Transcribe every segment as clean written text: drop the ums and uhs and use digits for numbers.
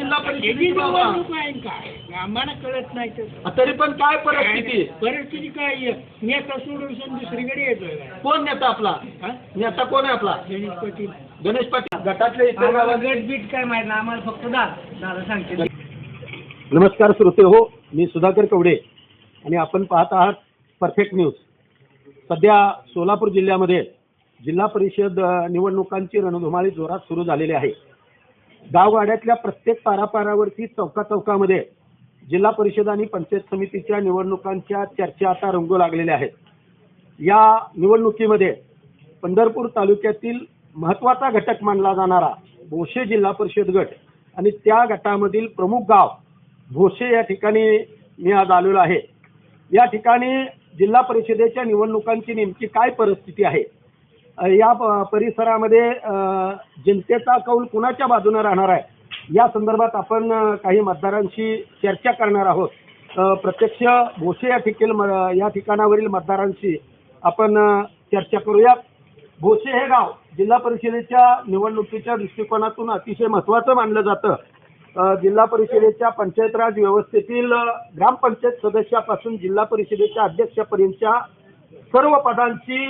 जिल्हा त्याची परिषद निवडणूक आहे काय आम्हाला कळत नाही तर तरी पण काय परिस्थिती परिस्थिती काय आहे? नेता सोडून दुसरीकडे येतोय काय? कोण नेता आपला हा? नेता कोण आहे आपला गणेश पाटील गणेश पाटील गटातले इतर आम्हाला गावात गट बीट काय माहित नाही आम्हाला फक्त दादा सांगते. नमस्कार श्रोते हो, मी सुधाकर कवडे आणि आपण पाहत आहात परफेक्ट न्यूज. सध्या सोलापूर जिल्ह्यामध्ये जिल्हा परिषद निवडणुकांची रणधुमाळी जोरात सुरू झालेली आहे. गावगाड्यातल्या प्रत्येक पारापारावरती चौकाचौकामध्ये जिल्हा परिषद आणि पंचायत समितीच्या निवडणुकांच्या चर्चा आता रंगू लागलेल्या आहेत. या निवडणुकीमध्ये पंढरपूर तालुक्यातील महत्त्वाचा घटक मानला जाणारा भोसे जिल्हा परिषद गट आणि त्या गटामधील प्रमुख गाव भोसे या ठिकाणी मी आज आलेलो आहे. या ठिकाणी जिल्हा परिषदेच्या निवडणुकांची नेमकी काय परिस्थिती आहे, या परिसरामध्ये जनतेचा कौल कुणाच्या बाजूने राहणार आहे, या संदर्भात आपण काही मतदारांशी चर्चा करणार आहोत. प्रत्यक्ष भोसे या ठिकाणावरील मतदारांशी आपण चर्चा करूया. भोसे हे गाव जिल्हा परिषदेच्या निवडणुकीच्या दृष्टिकोनातून अतिशय महत्त्वाचं मानलं जातं. जिल्हा परिषदेच्या पंचायत राज व्यवस्थेतील ग्रामपंचायत सदस्यापासून जिल्हा परिषदेच्या अध्यक्षापर्यंतच्या सर्व पदांची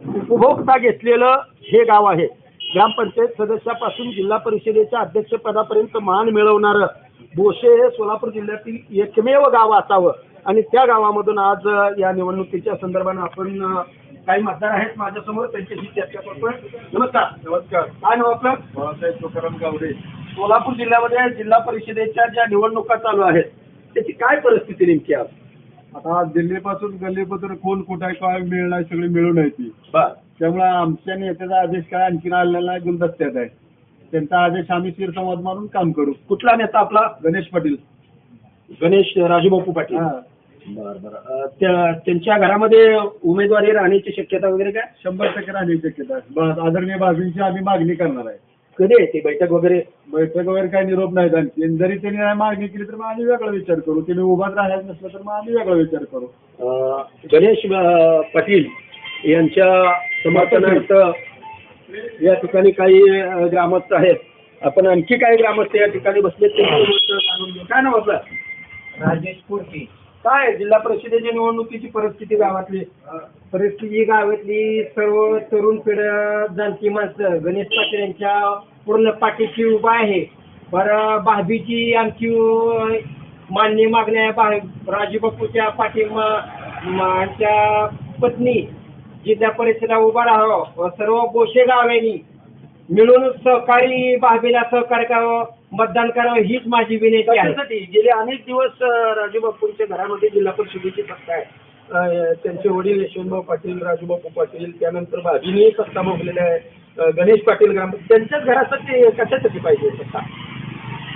उपभोक्ता घेतलेलं हे गाव आहे. ग्रामपंचायत सदस्यापासून जिल्हा परिषदेच्या अध्यक्षपदापर्यंत मान मिळवणारं भोसे हे सोलापूर जिल्ह्यातील एकमेव गाव असावं आणि त्या गावामधून आज या निवडणुकीच्या संदर्भानं आपण काही मतदार आहेत माझ्यासमोर, त्यांच्याशी चर्चा करतोय. नमस्कार. नमस्कार. काय नाव आपलं? बाळासाहेब तुकाराम गावडे. सोलापूर जिल्ह्यामध्ये जिल्हा परिषदेच्या ज्या निवडणुका चालू आहेत त्याची काय परिस्थिती नेमकी आज? आता दिल्लीपासून गल्लीपासून कोण कुठे आहे काय मिळणार सगळी मिळून आहे ती. बर. त्यामुळे आमच्या नेत्याचा आदेश काय आणखीन आलेला नाही, गुलदस्त्यात आहे. त्यांचा आदेश आम्ही शिरसंवाद मारून काम करू. कुठला नेता आपला? गणेश पाटील. गणेश राजूबापू पाटील. हा. बरं बरं. त्यांच्या घरामध्ये उमेदवारी राहण्याची शक्यता वगैरे काय? 100% राहण्याची शक्यता आहे. आदरणीय बाजूंची आम्ही मागणी करणार आहे. कधी आहे ती बैठक वगैरे? बैठक वगैरे काही निरोप नाही आणखी. जरी त्यांनी नाही मागणी केली तर मग आम्ही वेगळा विचार करू. त्यांनी उभाच राहायचं नसलं तर मग आम्ही वेगळा विचार करू. गणेश पाटील यांच्या समर्थनार्थ या ठिकाणी काही ग्रामस्थ आहेत. आपण आणखी काही ग्रामस्थ या ठिकाणी बसले ते जाणून घेऊ. काय नाव आपलं? राजेश पुरती. काय जिल्हा परिषदेच्या निवडणुकीची परिस्थिती गावातली? परिस्थिती गावातली सर्व तरुण पिढ्या जाणती माणसं गणेश पाटील यांच्या पूर्ण पाठीशी उभा आहे. बरं भाभीची आमची मान्य मागणी आहे. राजूबापूच्या पाठीमाच्या पत्नी जिल्हा परिषदेला उभा राहावं. सर्व भोसे गावांनी मिळून सहकारी भाभीला सहकार्य करावं, मतदान करावं हीच माझी विनंती आहे. गेले अनेक दिवस राजूबापूंच्या घरामध्ये जिल्हा परिषदेची सत्ता आहे. त्यांचे वडील यशवंतभाऊ पाटील, राजूबापू पाटील, त्यानंतर भाभीने सत्ता भोगलेल्या आहे. गणेश पाटील ग्राम त्यांच्याच घरासाठी कशासाठी पाहिजे सत्ता?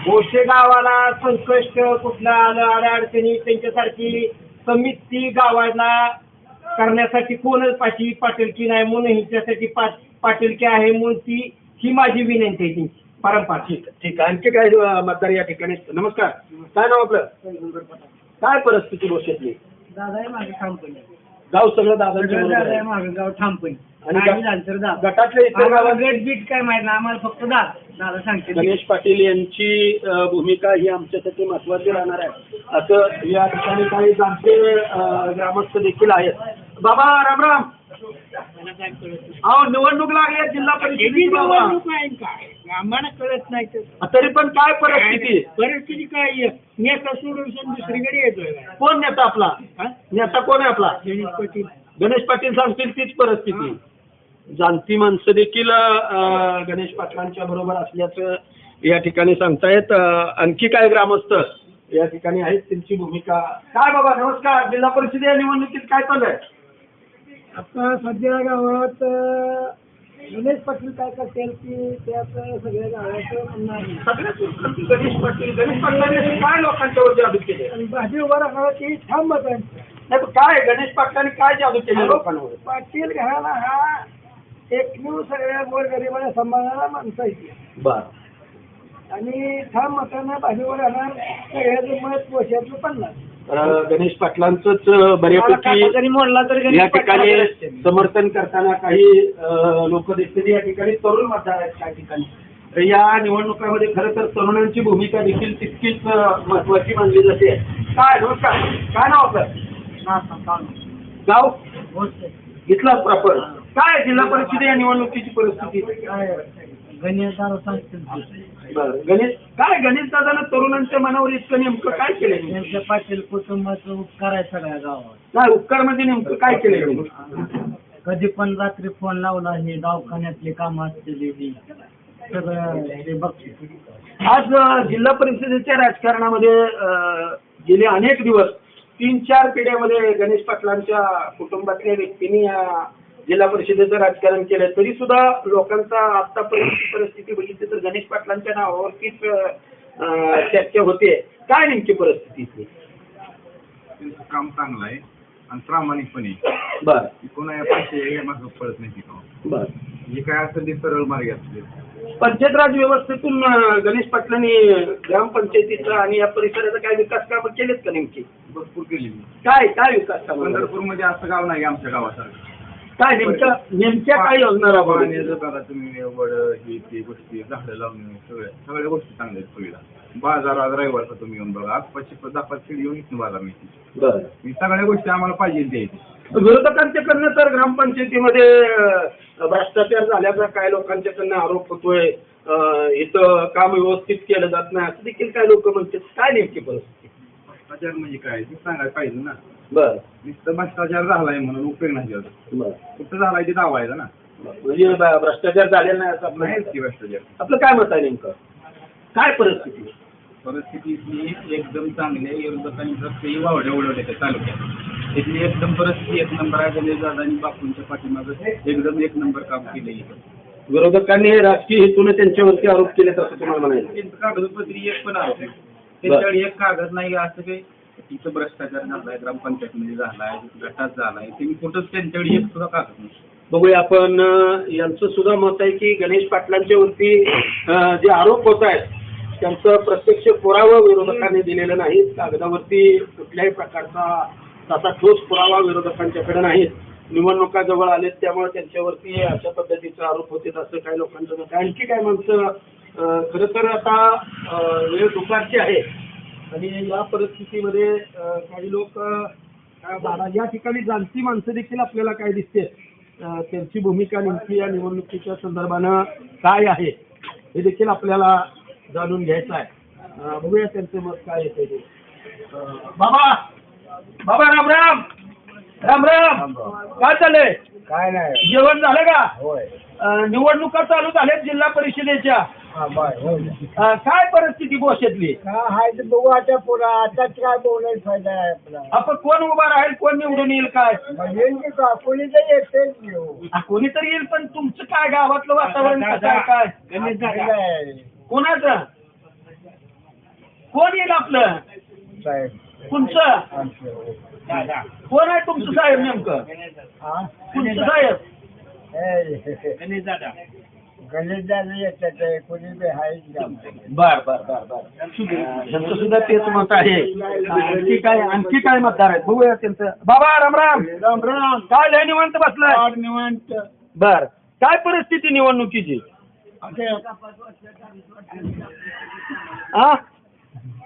भोसे गावाला संकष्ट कुठला आलं अडचणी त्यांच्यासारखी समिती गावाला करण्यासाठी कोणच पाटीलकी नाही म्हणून हिच्यासाठी पाटीलकी आहे म्हणून ही माझी विनंती आहे त्यांची परंपरा. ठीक आहे. आणखी काय मतदार या ठिकाणी? नमस्कार. काय नाव आपलं? काय परिस्थिती भोसेतली? दादा आहे माझं ठामपणी. गाव सगळं दादांच्या दादा माझं गाव ठामपणी आणि आणि झालं तर दादा. गटातल्या इतर गावात गट बीट काय माहित नाही आम्हाला फक्त दादा सांगते. गणेश पाटील यांची भूमिका ही आमच्यासाठी महत्वाची राहणार आहे असं या ठिकाणी काही जाणते ग्रामस्थ देखील आहेत. बाबा राम राम. अहो निवडणूक लागली जिल्हा परिषदेची निवडणूक आहे काय आम्हाला कळत नाही तर तरी पण काय परिस्थिती? परिस्थिती काय आहे? नेता सोडून दुसरीकडे येतोय काय? कोण नेता आपला? नेता कोण आहे आपला? गणेश पाटील. गणेश पाटील सांगतील तीच परिस्थिती. जाणती माणसं देखील गणेश पाटलांच्या बरोबर असल्याचं या ठिकाणी सांगतायत. आणखी काय ग्रामस्थ या ठिकाणी आहेत, त्यांची भूमिका काय? बाबा नमस्कार. जिल्हा परिषद या निवडणुकीत काय चालू आहे? आता सध्या गावात गणेश पाटील काय करतील की त्यात सगळ्या गावाचं म्हणणं आहे. सगळ्यात गणेश पाटलांनी काय लोकांच्यावर जादू केले? आणि भाजी उभा राहणार की ठाम मत आहे. नाही काय गणेश पाटलांनी काय जादू केले लोकांवर? पाटील घराणा हा एकमेव सगळ्या गोरगरिबाला सांभाळणारा माणसं आहे आणि ठाम मतांना भाजीवर राहणार सगळ्याचं मत पोशातलं 50. गणेश पाटलांचंच बऱ्यापैकी या ठिकाणी समर्थन करताना काही लोक देखील या ठिकाणी तरुण मतदार आहेत काही ठिकाणी. या निवडणुकामध्ये खरं तर तरुणांची भूमिका देखील तितकीच महत्वाची मानली जाते. काय नमस्कार, काय नाव आपलं? गाव इथलाच प्रॉपर. काय जिल्हा परिषद या निवडणुकीची परिस्थिती? बरं, गणेश दादानं तरुणांच्या मनावर इतकं नेमकं काय केलं? त्यांच्या पाटील कुटुंबाचं उपकार आहे सगळ्या गावात. नाही, उपकार मध्ये नेमकं काय केलं? कधी पण रात्री फोन लावला, हे दवाखान्यातली कामं असलेली सगळं ते बघते. आज जिल्हा परिषदेच्या राजकारणामध्ये गेले अनेक दिवस 3-4 पिढ्यामध्ये गणेश पाटलांच्या कुटुंबातल्या व्यक्तींनी या जिल्हा परिषदेचं राजकारण केलं, तरी सुद्धा लोकांचा आतापर्यंत परिस्थिती बघितली तर गणेश पाटलांच्या नावावरतीच चर्चा होते. काय नेमकी परिस्थिती? त्यांचं काम चांगलं आहे आणि प्रामाणिकपणे बर कोणा पैसे मागं पडत नाही तिथं. बर जे काय असेल ते सरळ मार्ग असले. पंचायत राज व्यवस्थेतून गणेश पाटलांनी ग्रामपंचायतीचा आणि या परिसराचा काय विकास कामं केलेत का नेमकी? भरपूर केलेली. काय काय विकास कामं? पंढरपूरमध्ये असं गाव नाही आमच्या गावासारखं. काय नेमक्या काय योजना राबवल्या? बघा तुम्ही वड ही ती गोष्टी झाडं लावणे सगळ्या गोष्टी चांगल्या आहेत सुविधा. बाजार आज रविवारचा तुम्ही येऊन बघा, आज 5-10 शिडी येऊन इथून बाजार मिळते. बरं, ही सगळ्या गोष्टी आम्हाला पाहिजे द्यायची. विरोधकांच्याकडनं तर ग्रामपंचायतीमध्ये भ्रष्टाचार झाल्याचा काय लोकांच्याकडनं आरोप होतोय, इथं काम व्यवस्थित केलं जात नाही असं देखील काय लोक म्हणतात. काय नेमकी परिस्थिती? भ्रष्टाचार म्हणजे काय ते सांगायला पाहिजे ना. बरं, नुसतं भ्ष्टाचार झालाय म्हणून उपयोग नाही त्याचा. बरं, कुठं झालाय ते दावायचा ना. म्हणजे भ्रष्टाचार झालेला नाही असं आपलं नाहीच की भ्ष्टाचार. आपलं काय मत आहे नेमकं? काय परिस्थिती? परिस्थिती एकदम चांगली आहे. विरोधकांनी रस्तेही वावड्या उडवले त्या तालुक्यात. इथली एकदम परिस्थिती एक नंबर आहे. गणेश दादांनी बापूंच्या पाठीमागं एकदम एक नंबर काम केलं इथं. विरोधकांनी राजकीय हेतूने त्यांच्यावरती आरोप केले असं तुम्हाला म्हणायचं? त्यांचं कागदपत्री एक पण आरोप नाही. त्यांच्याकडे एक कागद नाही असं काही. इथं भ्रष्टाचार झालाय, ग्रामपंचायतमध्ये झालाय, गटात झालाय, ते कुठंच त्यांच्याकडे एक सुद्धा कागद नाही. बघूया आपण यांचं सुद्धा मत आहे की गणेश पाटलांच्या वरती जे आरोप होत आहेत त्यांचं प्रत्यक्ष पुरावा विरोधकांनी दिलेलं नाही. कागदावरती कुठल्याही प्रकारचा तसा ठोस पुरावा विरोधकांच्याकडे नाही. निवडणुका जवळ आलेत त्यामुळे त्यांच्यावरती अशा पद्धतीचे आरोप होते असं काही लोकांचं मत आहे. आणखी काय माणसं खरं तर आता वेळ दुपारची आहे आणि या परिस्थितीमध्ये काही लोक या ठिकाणी जाणती माणसं देखील आपल्याला काय दिसते, त्यांची भूमिका नेमकी या निवडणुकीच्या संदर्भानं काय आहे हे देखील आपल्याला जाणून घ्यायचं आहे. बघूया त्यांचं मत काय येते ते. बाबा बाबा राम राम राम राम. काय चाललंय? काय नाही, जेवण झालं का? होय. निवडणुका चालू झाल्यात जिल्हा परिषदेच्या. काय परिस्थिती गोष्टीतली? हाय ते बघू आता पुढं. आताच काय बोलायचं फायदा आहे आपला. आपण कोण उभा राहील, कोण निवडून येईल काय? येईल की का? कोणी तर येतेच घेऊ. कोणीतरी येईल, पण तुमचं काय गावातलं वातावरण कसं आहे काय? कोणाचं? कोण येईल आपलं? साहेब तुमचं कोण आहे तुमचं साहेब नेमकं? तुमचं साहेब? गणेश दादा येतात, कोणी बी आहे. बर बर बर बर. त्यांचं सुद्धा तेच मत आहे. आणखी काय मतदार आहेत बघूया त्यांचं. बाबा राम राम राम राम. काय झालं, निवांत बसलाय? निवांत. बर, काय परिस्थिती निवडणुकीची?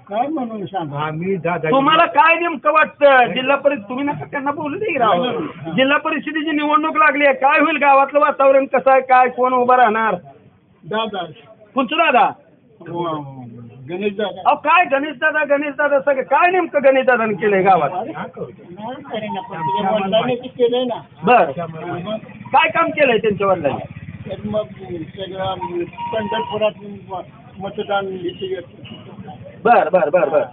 काय म्हणून सांगा. आम्ही दादा तुम्हाला काय नेमकं वाटतं? जिल्हा परिषद तुम्ही नका त्यांना बोलू दे राव. जिल्हा परिषदेची निवडणूक लागली आहे, काय होईल? गावातलं वातावरण कसं आहे? काय कोण उभं राहणार? दादा कोणचं दादा? गणेश दादा. अहो काय गणेश दादा सगळं काय नेमकं गणेश दादाने केलंय गावात? केलंय ना. बर, काय काम केलंय त्यांच्या वडिलांनी? मग सगळं पंढरपुरात मतदान बर बर बर बर.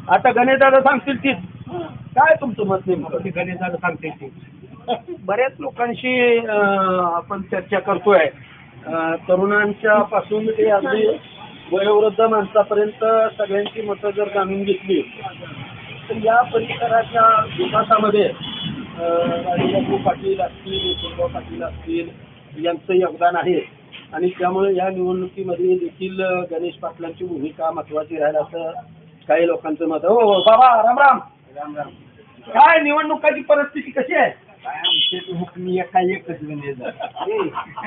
आता गणेश दादा सांगतील तीच. काय तुमचं मत नेमकं? गणेश दादा सांगते की बऱ्याच लोकांशी आपण चर्चा करतोय. तरुणांच्या पासून ते अगदी वयोवृद्ध माणसापर्यंत सगळ्यांची मतं जर जाणून घेतली तर या परिसराच्या विकासामध्ये राजेबापू पाटील असतील, यशवंतराव पाटील असतील यांचं योगदान आहे आणि त्यामुळे या निवडणुकीमध्ये देखील गणेश पाटलांची भूमिका महत्वाची राहील असं काही लोकांचं मत. हो बाबा राम राम राम राम. काय निवडणुकाची परिस्थिती कशी आहे? हुकमी एका एकच गणेश.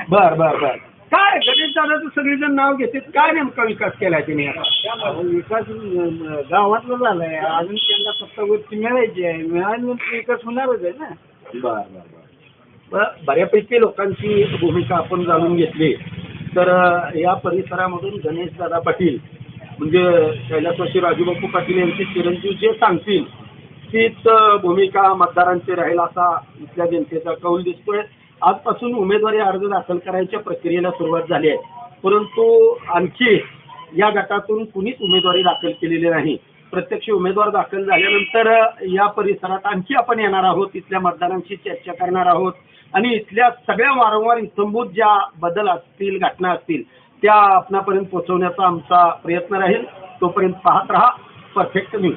बर बर बर. काय गणेश दादाचं सगळेजण नाव घेतात, काय नेमका विकास केलाय त्यांनी आता? विकास गावातला झालाय, अजून त्यांना सत्तावरती मिळायची आहे, मिळाल्यानंतर विकास होणारच आहे ना. बऱ्यापैकी लोकांची भूमिका आपण जाणून घेतली. तर या परिसरामधून गणेश दादा पाटील म्हणजे कैलासवासी राजूबापू पाटील यांचे चिरंजीव जे सांगतील तीच भूमिका मतदारांची राहील असा इथल्या जनतेचा कौल दिसतोय. आजपासून उमेदवारी अर्ज दाखल करायच्या प्रक्रियेला सुरुवात झाली आहे, परंतु आणखी या गटातून कुणीच उमेदवारी दाखल केलेली नाही. प्रत्यक्ष उमेदवार दाखल झाल्यानंतर या परिसरात आणखी आपण येणार आहोत, इथल्या मतदारांशी चर्चा करणार आहोत आणि इथल्या सगळ्या वारंवार इत्थंभूत ज्या बदल असतील, घटना असतील त्या आपणापर्यंत पोहोचवण्याचा आमचा प्रयत्न राहील. तोपर्यंत पाहत रहा परफेक्ट न्यूज.